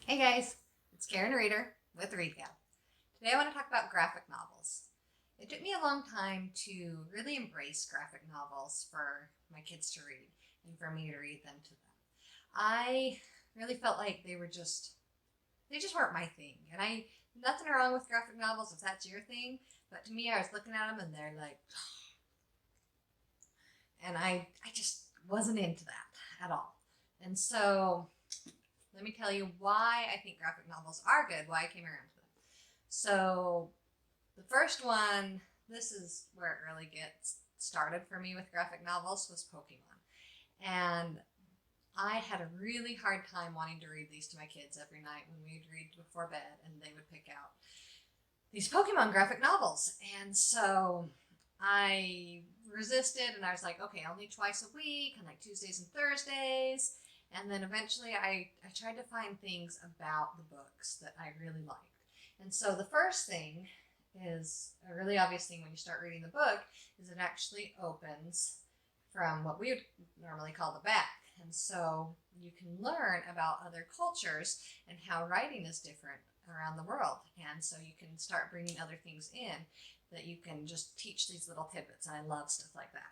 Hey guys, it's Karen Reader with ReadGab. Today I want to talk about graphic novels. It took me a long time to really embrace graphic novels for my kids to read and for me to read them to them. I really felt like they just weren't my thing. And nothing wrong with graphic novels if that's your thing, but to me I was looking at them and they're like, and I just wasn't into that at all. And so let me tell you why I think graphic novels are good, why I came around to them. So, the first one, this is where it really gets started for me with graphic novels, was Pokemon. And I had a really hard time wanting to read these to my kids every night when we'd read before bed and they would pick out these Pokemon graphic novels. And so I resisted and I was like, okay, only twice a week, on like Tuesdays and Thursdays. And then eventually I tried to find things about the books that I really liked. And so the first thing is a really obvious thing when you start reading the book is it actually opens from what we would normally call the back. And so you can learn about other cultures and how writing is different around the world. And so you can start bringing other things in that you can just teach these little tidbits. And I love stuff like that.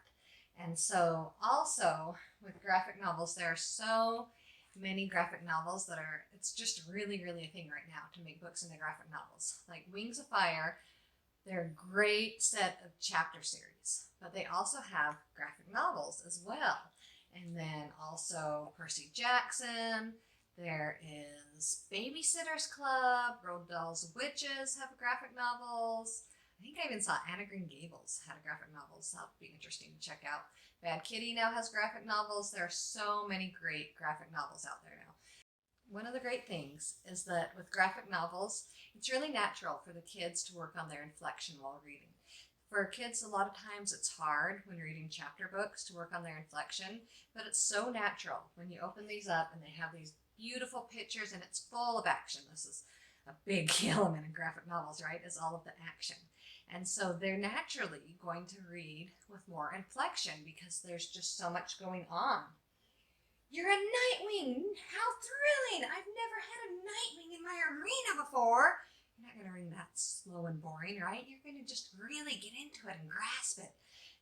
And so also with graphic novels, there are so many graphic novels that it's just really, really a thing right now to make books into graphic novels. Like Wings of Fire, they're a great set of chapter series, but they also have graphic novels as well. And then also Percy Jackson, there is Babysitter's Club, Roald Dahl's Witches have graphic novels. I think I even saw Anna Green Gables had a graphic novel, so that'll be interesting to check out. Bad Kitty now has graphic novels. There are so many great graphic novels out there now. One of the great things is that with graphic novels, it's really natural for the kids to work on their inflection while reading. For kids, a lot of times it's hard when reading chapter books to work on their inflection, but it's so natural when you open these up and they have these beautiful pictures and it's full of action. This is a big element in graphic novels, right? Is all of the action. And so they're naturally going to read with more inflection because there's just so much going on. You're a Nightwing! How thrilling! I've never had a Nightwing in my arena before! You're not going to read that slow and boring, right? You're going to just really get into it and grasp it.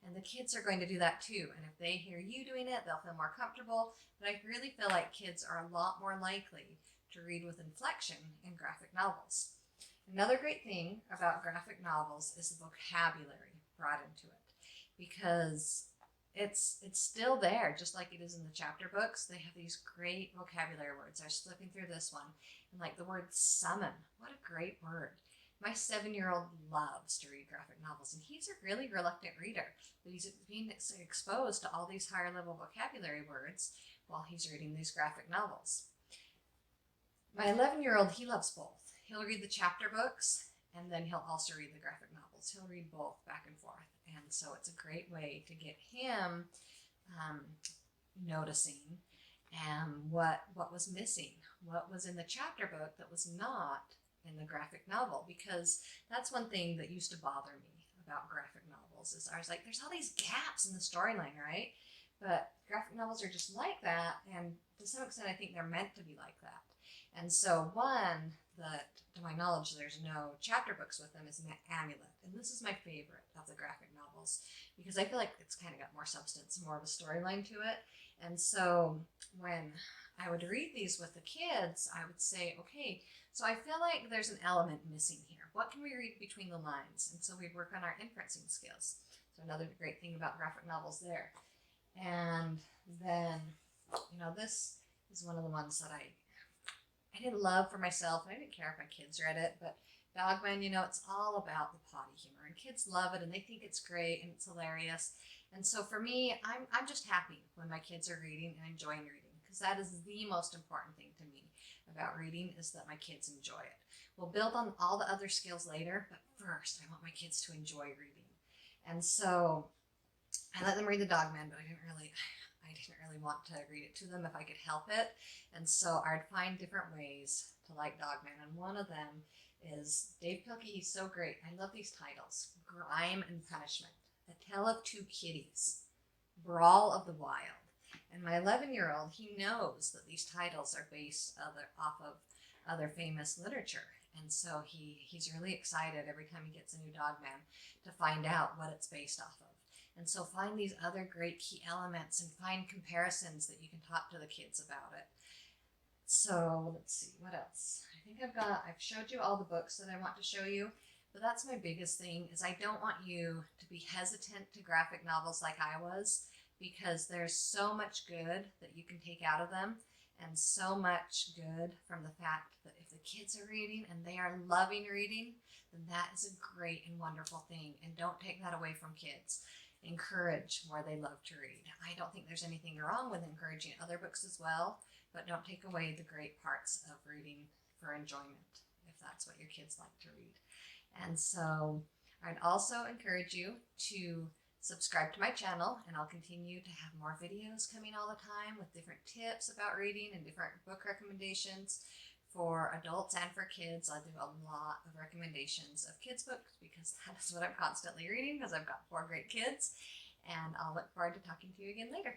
And the kids are going to do that too. And if they hear you doing it, they'll feel more comfortable. But I really feel like kids are a lot more likely to read with inflection in graphic novels. Another great thing about graphic novels is the vocabulary brought into it, because it's still there, just like it is in the chapter books. They have these great vocabulary words. I was flipping through this one, and like the word summon, what a great word. My 7-year-old loves to read graphic novels, and he's a really reluctant reader, but he's being exposed to all these higher level vocabulary words while he's reading these graphic novels. My 11-year-old, he loves both. He'll read the chapter books, and then he'll also read the graphic novels. He'll read both back and forth. And so it's a great way to get him noticing what was missing, what was in the chapter book that was not in the graphic novel. Because that's one thing that used to bother me about graphic novels is I was like, there's all these gaps in the storyline, right? But graphic novels are just like that, and to some extent I think they're meant to be like that. And so one that, to my knowledge, there's no chapter books with them is Amulet. And this is my favorite of the graphic novels because I feel like it's kind of got more substance, more of a storyline to it. And so when I would read these with the kids, I would say, okay, so I feel like there's an element missing here. What can we read between the lines? And so we'd work on our inferencing skills. So another great thing about graphic novels there. And then, this is one of the ones that I didn't love for myself, and I didn't care if my kids read it, but Dogman, it's all about the potty humor, and kids love it, and they think it's great, and it's hilarious. And so for me, I'm just happy when my kids are reading and enjoying reading, because that is the most important thing to me about reading, is that my kids enjoy it. We'll build on all the other skills later, but first, I want my kids to enjoy reading. And so I let them read the Dogman, but I didn't really want to read it to them if I could help it. And so I'd find different ways to like Dogman. And one of them is Dav Pilkey. He's so great. I love these titles. Grime and Punishment, A Tale of Two Kitties, Brawl of the Wild. And my 11-year-old, he knows that these titles are based off of other famous literature. And so he's really excited every time he gets a new Dogman to find out what it's based off of. And so find these other great key elements and find comparisons that you can talk to the kids about it. So let's see, what else? I think I've showed you all the books that I want to show you, but that's my biggest thing is I don't want you to be hesitant to graphic novels like I was, because there's so much good that you can take out of them, and so much good from the fact that if the kids are reading and they are loving reading, then that is a great and wonderful thing. And don't take that away from kids. Encourage where they love to read. I don't think there's anything wrong with encouraging other books as well, but don't take away the great parts of reading for enjoyment, if that's what your kids like to read. And so I'd also encourage you to subscribe to my channel, and I'll continue to have more videos coming all the time with different tips about reading and different book recommendations for adults and for kids. I do a lot of recommendations of kids books because that is what I'm constantly reading, because I've got 4 great kids, and I'll look forward to talking to you again later.